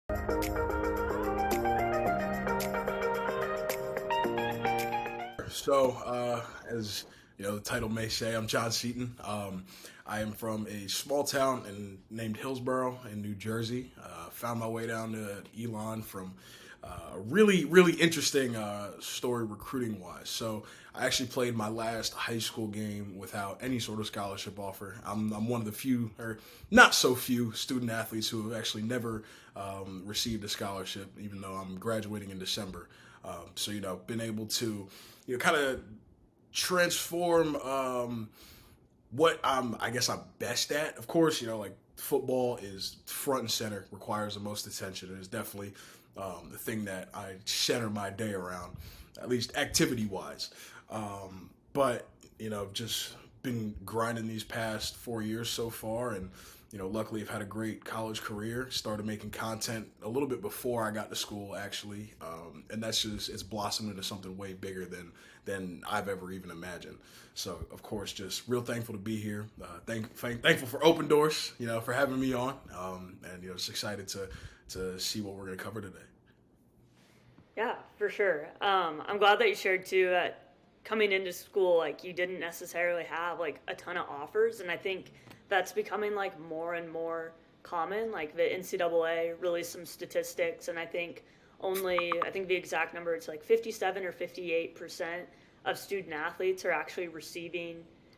As you know, the title may say, I'm Jon Seaton. I am from a small town named Hillsborough in New Jersey. Found my way down to Elon from a really interesting story recruiting wise. So I actually played my last high school game without any sort of scholarship offer. I'm one of the few, or not so few, student athletes who have actually never received a scholarship, even though I'm graduating in December. Been able to, kind of transform what I guess I'm best at. Of course, like football is front and center, requires the most attention, and is definitely the thing that I center my day around, at least activity wise. But just been grinding these past 4 years so far, and luckily I've had a great college career. Started making content a little bit before I got to school, actually, and it's blossomed into something way bigger than I've ever even imagined. So, of course, just real thankful to be here. Thankful for Open Doors, for having me on, and just excited to see what we're going to cover today. Yeah, for sure. I'm glad that you shared too that coming into school, like you didn't necessarily have like a ton of offers, and I think that's becoming like more and more common. Like the NCAA released some statistics, and I think the exact number, it's like 57 or 58% of student athletes are actually receiving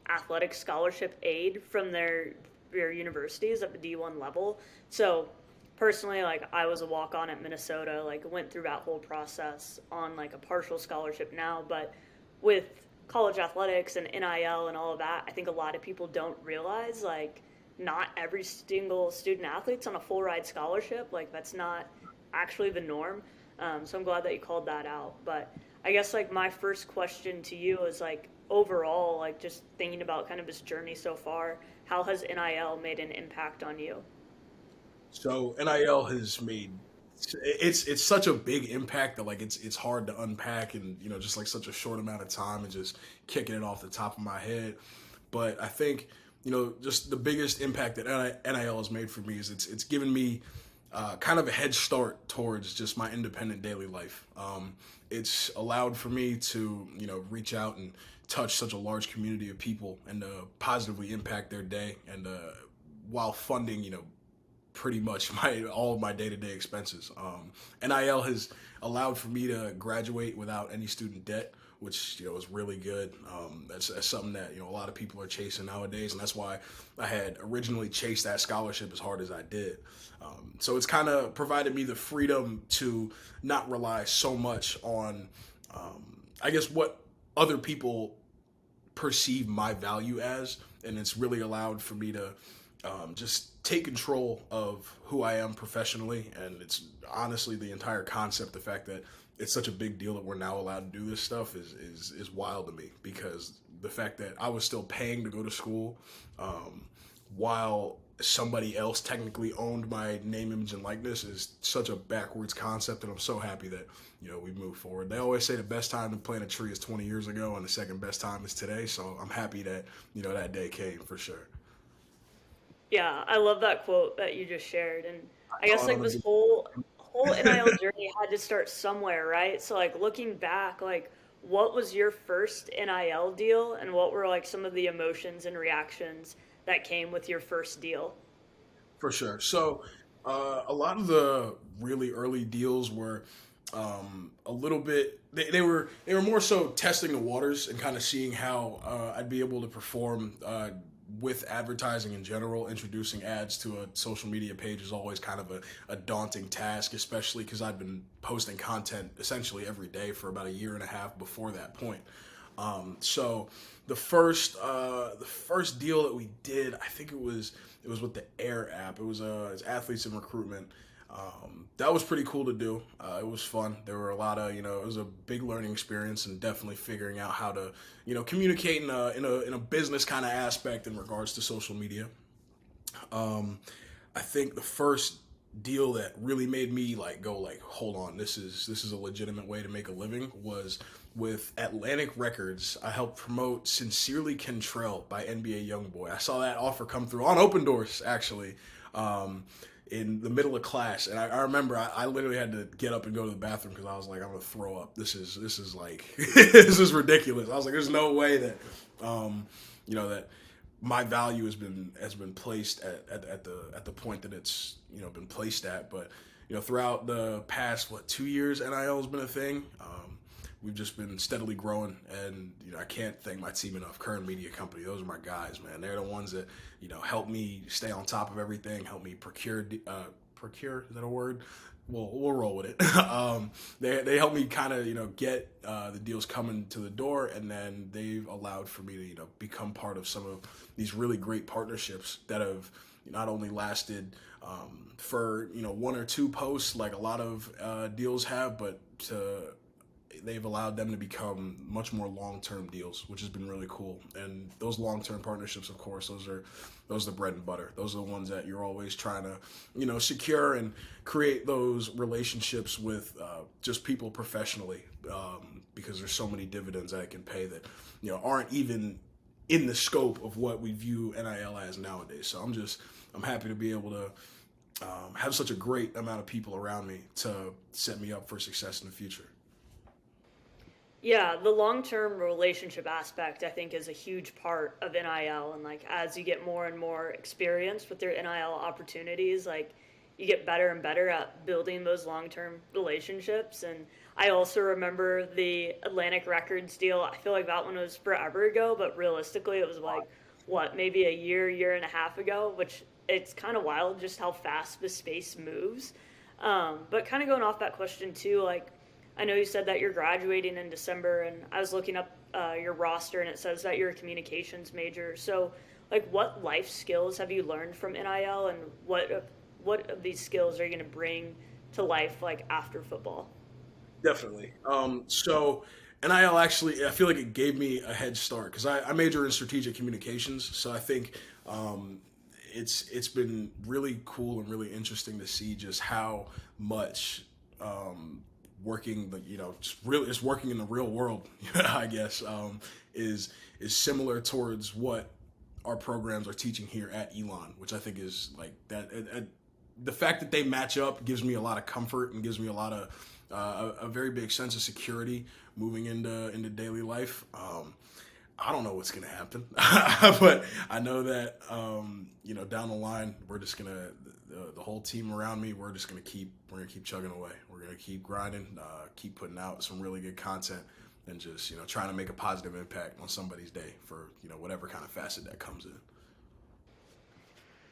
athletic scholarship aid from their universities at the D1 level. So personally, like I was a walk-on at Minnesota, like went through that whole process on like a partial scholarship now, but with college athletics and NIL and all of that, I think a lot of people don't realize like not every single student athlete's on a full ride scholarship. Like that's not actually the norm. So I'm glad that you called that out. But I guess like my first question to you is like overall, like just thinking about kind of this journey so far, how has NIL made an impact on you? So NIL has made it's such a big impact that like it's hard to unpack and just like such a short amount of time and just kicking it off the top of my head. But I think just the biggest impact that NIL has made for me is it's given me kind of a head start towards just my independent daily life. It's allowed for me to reach out and touch such a large community of people and positively impact their day and while funding pretty much all of my day-to-day expenses. NIL has allowed for me to graduate without any student debt, which is really good. That's something that a lot of people are chasing nowadays, and that's why I had originally chased that scholarship as hard as I did. So it's kind of provided me the freedom to not rely so much on, I guess, what other people perceive my value as, and it's really allowed for me to just take control of who I am professionally. And it's honestly the entire concept, the fact that it's such a big deal that we're now allowed to do this stuff is wild to me, because the fact that I was still paying to go to school while somebody else technically owned my name, image, and likeness is such a backwards concept, and I'm so happy that we move forward. They always say the best time to plant a tree is 20 years ago, and the second best time is today. So I'm happy that that day came for sure. Yeah, I love that quote that you just shared, and I guess Caught like on this the whole NIL journey had to start somewhere, right? So like looking back, like what was your first NIL deal, and what were like some of the emotions and reactions that came with your first deal? For sure. So, a lot of the really early deals were a little bit. They were more so testing the waters and kind of seeing how I'd be able to perform with advertising in general. Introducing ads to a social media page is always kind of a daunting task, especially because I'd been posting content essentially every day for about a year and a half before that point. So the first deal that we did, I think it was with the Air app. It's athletes in recruitment. That was pretty cool to do. It was fun. There were a lot of it was a big learning experience, and definitely figuring out how to communicate in a business kind of aspect in regards to social media. Um, I think the first deal that really made me like go like, hold on, this is a legitimate way to make a living, was with Atlantic Records. I helped promote Sincerely Kentrell by NBA YoungBoy. I saw that offer come through on Open Doors, actually. Um, in the middle of class, and I remember I literally had to get up and go to the bathroom because I was like, I'm gonna throw up. This is like this is ridiculous. I was like, there's no way that that my value has been placed at the point that it's been placed at. But throughout the past 2 years, NIL has been a thing. We've just been steadily growing, and I can't thank my team enough. Current Media Company, those are my guys, man. They're the ones that help me stay on top of everything, help me procure. Is that a word? We'll roll with it. They help me kind of get the deals coming to the door, and then they've allowed for me to become part of some of these really great partnerships that have not only lasted for one or two posts like a lot of deals have, but they've allowed them to become much more long-term deals, which has been really cool. And those long-term partnerships, of course, those are the bread and butter. Those are the ones that you're always trying to secure and create those relationships with just people professionally, because there's so many dividends that it can pay that aren't even in the scope of what we view NIL as nowadays. So I'm happy to be able to have such a great amount of people around me to set me up for success in the future. Yeah, the long-term relationship aspect I think is a huge part of NIL, and like as you get more and more experience with your NIL opportunities, like you get better and better at building those long-term relationships. And I also remember the Atlantic Records deal. I feel like that one was forever ago, but realistically it was like maybe a year and a half ago, which it's kind of wild just how fast the space moves. But kind of going off that question too, like I know you said that you're graduating in December, and I was looking up your roster, and it says that you're a communications major. So, like, what life skills have you learned from NIL, and what of these skills are you going to bring to life, like, after football? Definitely. So NIL actually, I feel like it gave me a head start because I major in strategic communications. So I think it's been really cool and really interesting to see just how much working just working in the real world, I guess, is similar towards what our programs are teaching here at Elon, which I think is like that. The fact that they match up gives me a lot of comfort and gives me a lot of a very big sense of security moving into daily life. I don't know what's gonna happen, but I know that down the line we're just gonna the whole team around me. We're gonna keep chugging away. We're gonna keep grinding, keep putting out some really good content, and just trying to make a positive impact on somebody's day for whatever kind of facet that comes in.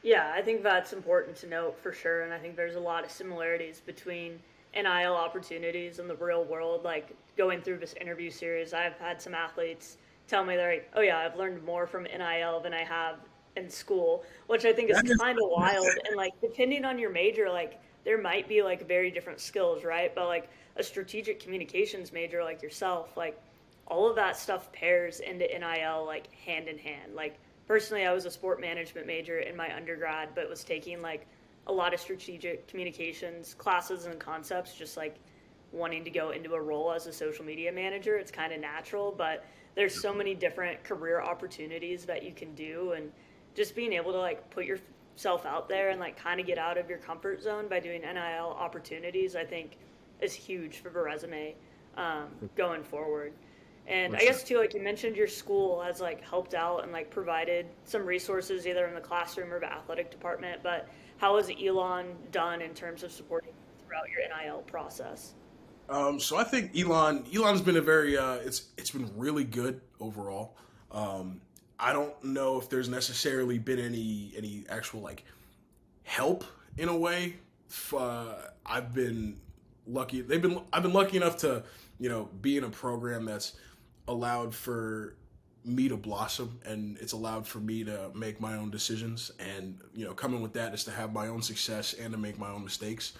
Yeah, I think that's important to note for sure, and I think there's a lot of similarities between NIL opportunities and the real world. Like going through this interview series, I've had some athletes tell me they're like, "Oh yeah, I've learned more from NIL than I have in school," which I think is kind of wild. And like depending on your major, like there might be like very different skills, right? But like a strategic communications major like yourself, like all of that stuff pairs into NIL like hand in hand. Like personally, I was a sport management major in my undergrad, but was taking like a lot of strategic communications classes and concepts, just like wanting to go into a role as a social media manager. It's kind of natural, but there's so many different career opportunities that you can do, and just being able to like put yourself out there and like kind of get out of your comfort zone by doing NIL opportunities, I think is huge for the resume going forward. And I guess too, like you mentioned, your school has like helped out and like provided some resources either in the classroom or the athletic department. But how has Elon done in terms of supporting you throughout your NIL process? So I think Elon's been a very it's been really good overall. I don't know if there's necessarily been any actual like help in a way. I've been lucky. I've been lucky enough to be in a program that's allowed for me to blossom, and it's allowed for me to make my own decisions, and coming with that is to have my own success and to make my own mistakes.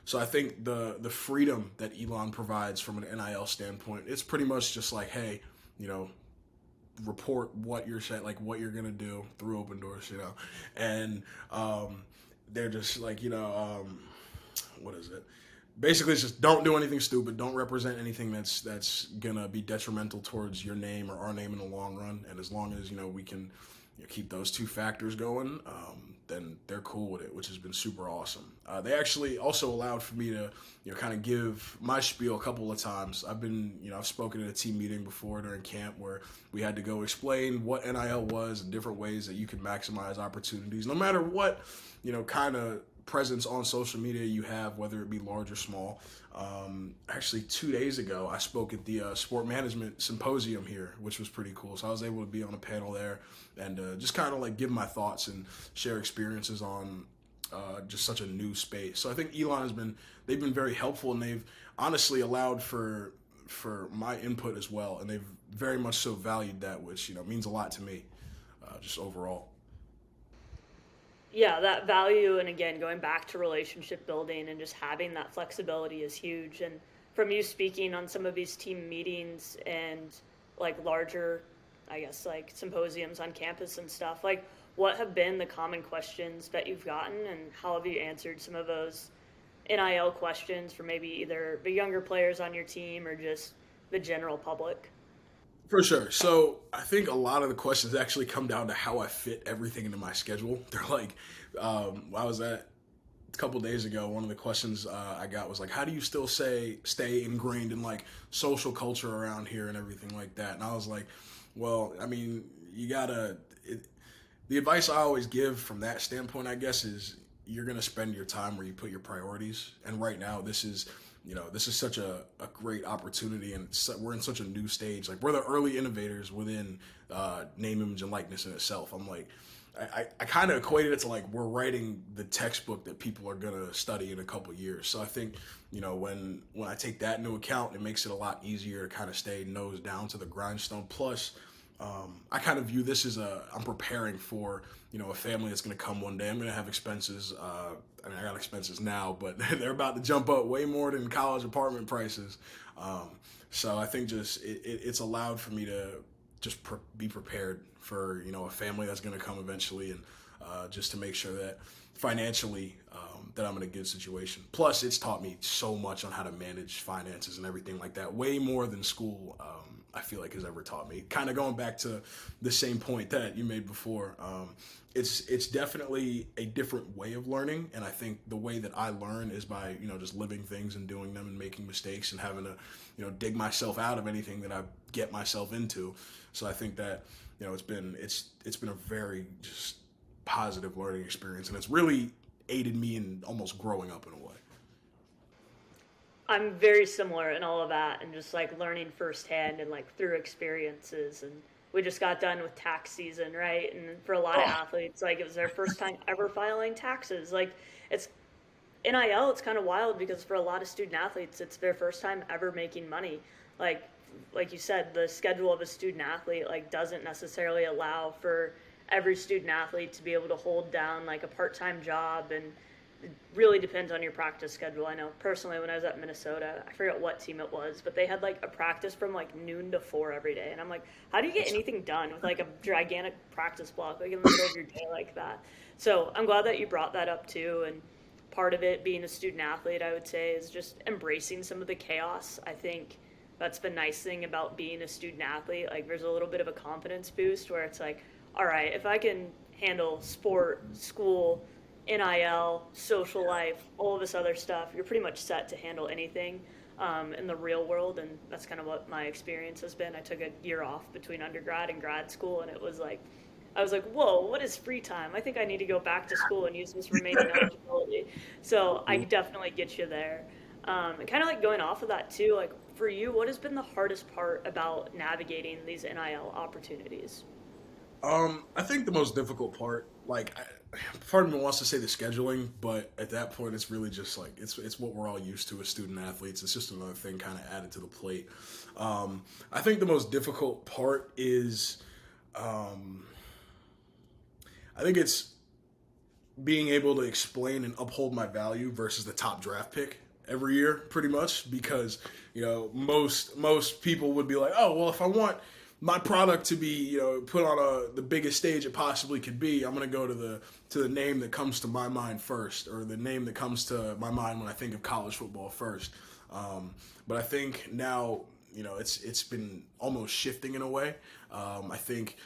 So I think the freedom that Elon provides from an NIL standpoint, it's pretty much just like, hey, report what you're saying, like what you're gonna do through open doors, and they're just like, what is it? Basically, it's just don't do anything stupid. Don't represent anything that's gonna be detrimental towards your name or our name in the long run. And as long as we can, keep those two factors going, then they're cool with it, which has been super awesome. They actually also allowed for me to, kind of give my spiel a couple of times. I've spoken at a team meeting before during camp where we had to go explain what NIL was and different ways that you can maximize opportunities, no matter what, kind of presence on social media you have, whether it be large or small. Actually, 2 days ago, I spoke at the sport management symposium here, which was pretty cool. So I was able to be on a panel there and just kind of like give my thoughts and share experiences on just such a new space. So I think they've been very helpful, and they've honestly allowed for my input as well, and they've very much so valued that, which means a lot to me, just overall. Yeah, that value, and again, going back to relationship building and just having that flexibility is huge. And from you speaking on some of these team meetings and like larger, I guess, like symposiums on campus and stuff, like what have been the common questions that you've gotten, and how have you answered some of those NIL questions for maybe either the younger players on your team or just the general public? For sure. So I think a lot of the questions actually come down to how I fit everything into my schedule. They're like, I was at a couple days ago. One of the questions I got was like, how do you still stay ingrained in like social culture around here and everything like that? And I was like, well, I mean, you gotta. The advice I always give from that standpoint, I guess, is you're gonna spend your time where you put your priorities. And right now, this is such a great opportunity, and we're in such a new stage. Like, we're the early innovators within name, image, and likeness in itself. I'm like, I kind of equated it to like we're writing the textbook that people are gonna study in a couple years. So I think when I take that into account, it makes it a lot easier to kind of stay nose down to the grindstone. Plus, I kind of view this as I'm preparing for a family that's going to come one day. I'm going to have expenses. I got expenses now, but they're about to jump up way more than college apartment prices. So I think just it's allowed for me to just be prepared for a family that's going to come eventually, and just to make sure that financially that I'm in a good situation. Plus, it's taught me so much on how to manage finances and everything like that, way more than school. I feel like has ever taught me. Kind of going back to the same point that you made before, it's definitely a different way of learning, and I think the way that I learn is by just living things and doing them and making mistakes and having to dig myself out of anything that I get myself into. So I think that it's been a very just positive learning experience, and it's really aided me in almost growing up in a way. I'm very similar in all of that, and just like learning firsthand and like through experiences. And we just got done with tax season, right? And for a lot of Oh, athletes, like it was their first time ever filing taxes. Like it's NIL, it's kind of wild because for a lot of student athletes, it's their first time ever making money. Like like you said, the schedule of a student athlete like doesn't necessarily allow for every student athlete to be able to hold down like a part-time job, and it really depends on your practice schedule. I know personally when I was at Minnesota, I forget what team it was, but they had like a practice from like noon to 4 every day. And I'm like, how do you get anything done with like a gigantic practice block like in the middle of your day like that? So I'm glad that you brought that up too. And part of it being a student athlete, I would say, is just embracing some of the chaos. I think that's the nice thing about being a student athlete. Like there's a little bit of a confidence boost where it's like, all right, if I can handle sport, school, NIL, social life, all of this other stuff, you're pretty much set to handle anything in the real world. And that's kind of what my experience has been. I took a year off between undergrad and grad school, and it was like, I was like, whoa, what is free time? I think I need to go back to school and use this remaining eligibility. So I definitely get you there. And kind of like going off of that too, like for you, what has been the hardest part about navigating these NIL opportunities? I think the most difficult part, like, part of me wants to say the scheduling, but at that point, it's really just like it's what we're all used to as student athletes. It's just another thing kind of added to the plate. I think the most difficult part is, um, I think it's being able to explain and uphold my value versus the top draft pick every year, pretty much, because most people would be like, oh well, if I want my product to be put on the biggest stage it possibly could be, I'm gonna go to the name that comes to my mind first, or the name that comes to my mind when I think of college football first. But I think now it's been almost shifting in a way. I think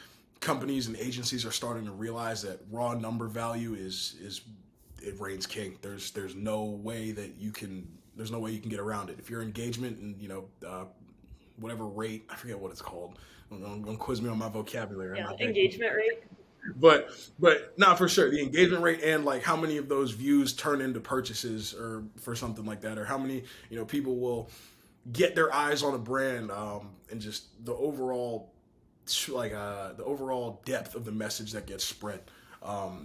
companies and agencies are starting to realize that raw number value is it reigns king. There's no way that you can there's no way you can get around it. If your engagement and whatever rate, I forget what it's called. Don't quiz me on my vocabulary. I'm Yeah, not that good. engagement rate. But not for sure. The engagement rate and like how many of those views turn into purchases or for something like that, or how many people will get their eyes on a brand, and just the overall depth of the message that gets spread,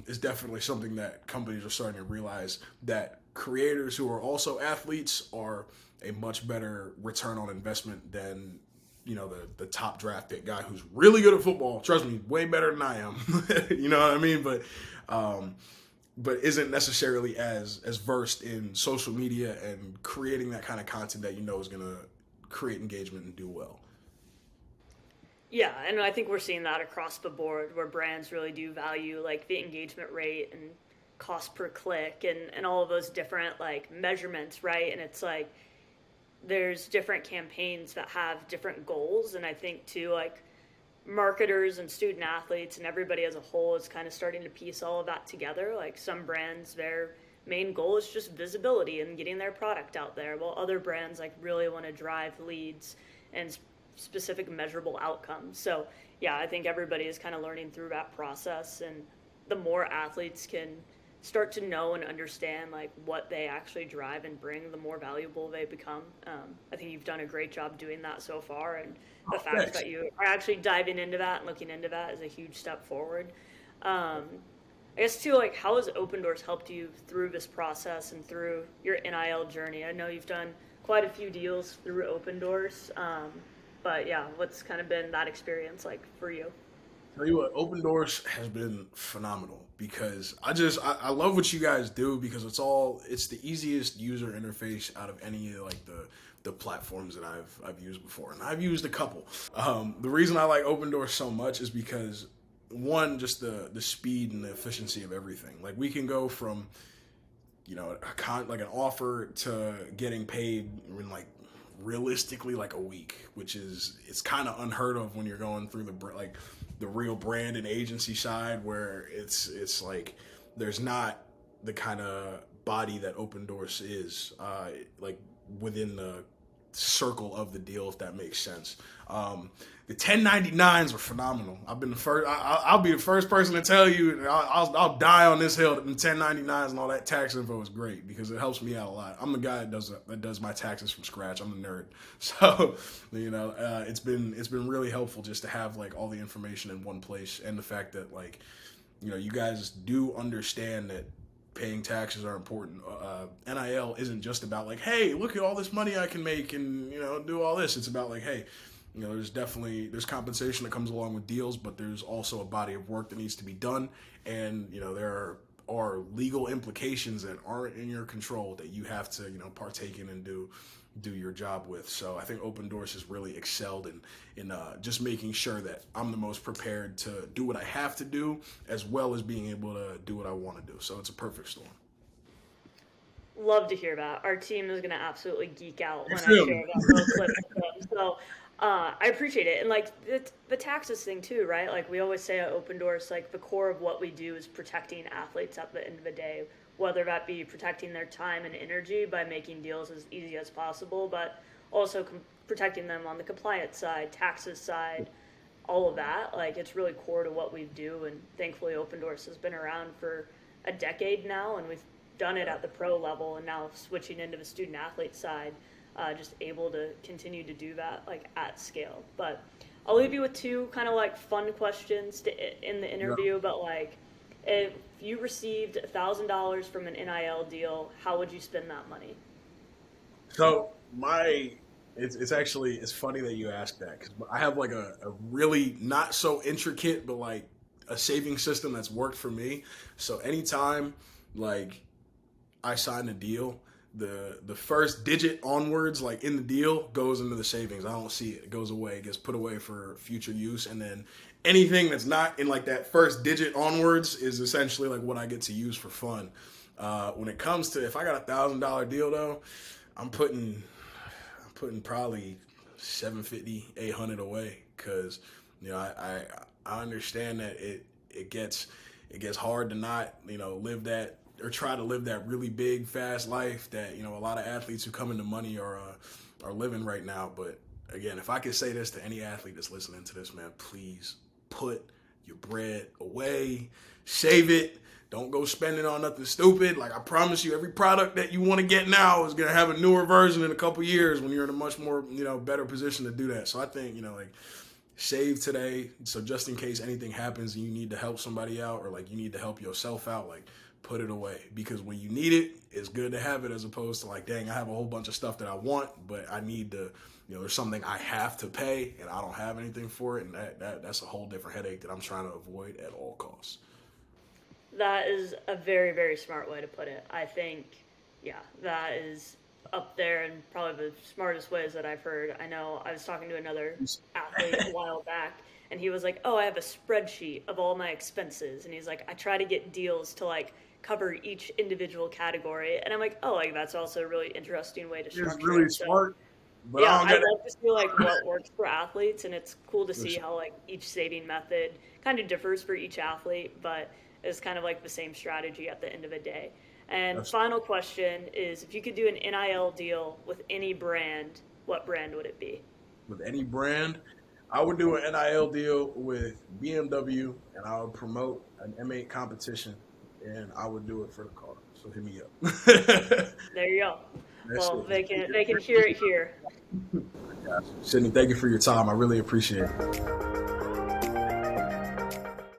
is definitely something that companies are starting to realize, that creators who are also athletes are a much better return on investment than the top draft pick guy who's really good at football. Trust me, way better than I am. You know what I mean? But isn't necessarily as versed in social media and creating that kind of content that is going to create engagement and do well. Yeah, and I think we're seeing that across the board where brands really do value like the engagement rate and cost per click and all of those different like measurements, right? And it's like there's different campaigns that have different goals, and I think too like marketers and student athletes and everybody as a whole is kind of starting to piece all of that together. Like some brands, their main goal is just visibility and getting their product out there, while other brands like really want to drive leads and specific measurable outcomes. So yeah, I think everybody is kind of learning through that process, and the more athletes can start to know and understand like what they actually drive and bring, the more valuable they become. I think you've done a great job doing that so far, and the fact Thanks. that you are actually diving into that and looking into that is a huge step forward. I guess too, like how has Open Doors helped you through this process and through your NIL journey? I know you've done quite a few deals through Open Doors, but yeah, what's kind of been that experience like for you? Tell you what, Open Doors has been phenomenal because I love what you guys do, because it's the easiest user interface out of any of like the platforms that I've used before, and I've used a couple. The reason I like Open Doors so much is because one, just the speed and the efficiency of everything. Like we can go from like an offer to getting paid in like realistically like a week, which is it's kind of unheard of when you're going through the real brand and agency side, where it's like there's not the kind of body that Open Doors is, like within the circle of the deal, if that makes sense. The 1099s are phenomenal. I've been the first. I'll be the first person to tell you. I'll die on this hill that the 1099s and all that tax info is great, because it helps me out a lot. I'm the guy that does my taxes from scratch. I'm the nerd, so it's been really helpful just to have like all the information in one place, and the fact that like you guys do understand that paying taxes are important. NIL isn't just about like, hey, look at all this money I can make and do all this. It's about like, hey, there's compensation that comes along with deals, but there's also a body of work that needs to be done, and there are legal implications that aren't in your control that you have to partake in and do your job with. So I think Open Doors has really excelled in just making sure that I'm the most prepared to do what I have to do, as well as being able to do what I want to do. So it's a perfect storm. Love to hear that. Our team is going to absolutely geek out You when I feel share me? that little clip with them. So I appreciate it. And like the taxes thing too, right? Like we always say at Open Doors, like the core of what we do is protecting athletes at the end of the day, whether that be protecting their time and energy by making deals as easy as possible, but also protecting them on the compliance side, taxes side, all of that. Like it's really core to what we do. And thankfully Open Doors has been around for a decade now, and we've done it at the pro level, and now switching into the student athlete side, just able to continue to do that like at scale. But I'll leave you with two kind of like fun questions in the Yeah. interview. But like, if you received $1,000 from an NIL deal, how would you spend that money? So it's funny that you asked that, because I have like a really not so intricate, but like a saving system that's worked for me. So anytime like I sign a deal, the first digit onwards, like in the deal, goes into the savings. I don't see it. It goes away. It gets put away for future use. And then anything that's not in like that first digit onwards is essentially like what I get to use for fun. When it comes to if I got $1,000 deal though, I'm putting probably 750, 800 away, because you know I I understand that it gets hard to not, live that or try to live that really big fast life that, a lot of athletes who come into money are living right now. But again, if I could say this to any athlete that's listening to this, man, please put your bread away, save it. Don't go spending on nothing stupid. Like, I promise you, every product that you want to get now is gonna have a newer version in a couple years when you're in a much more, better position to do that. So I think, like, save today. So just in case anything happens and you need to help somebody out, or like you need to help yourself out, like, put it away, because when you need it, it's good to have it, as opposed to like, dang, I have a whole bunch of stuff that I want, but I need to, there's something I have to pay and I don't have anything for it, and that's a whole different headache that I'm trying to avoid at all costs. That is a very, very smart way to put it. I think, yeah, that is up there and probably the smartest ways that I've heard. I know I was talking to another athlete a while back, and he was like, "Oh, I have a spreadsheet of all my expenses," and he's like, "I try to get deals to like cover each individual category," and I'm like, "Oh, like that's also a really interesting way to structure It's really it." smart. But Yeah, I don't I get love to see like what works for athletes, and it's cool to see it. how like each saving method kind of differs for each athlete, but it's kind of like the same strategy at the end of the day. And That's, final question is, if you could do an NIL deal with any brand, what brand would it be? with any brand, I would do an NIL deal with BMW, and I would promote an M8 competition, and I would do it for the car. So hit me up. There you go. That's Well, it. they can hear it here. Sydney, thank you for your time. I really appreciate it.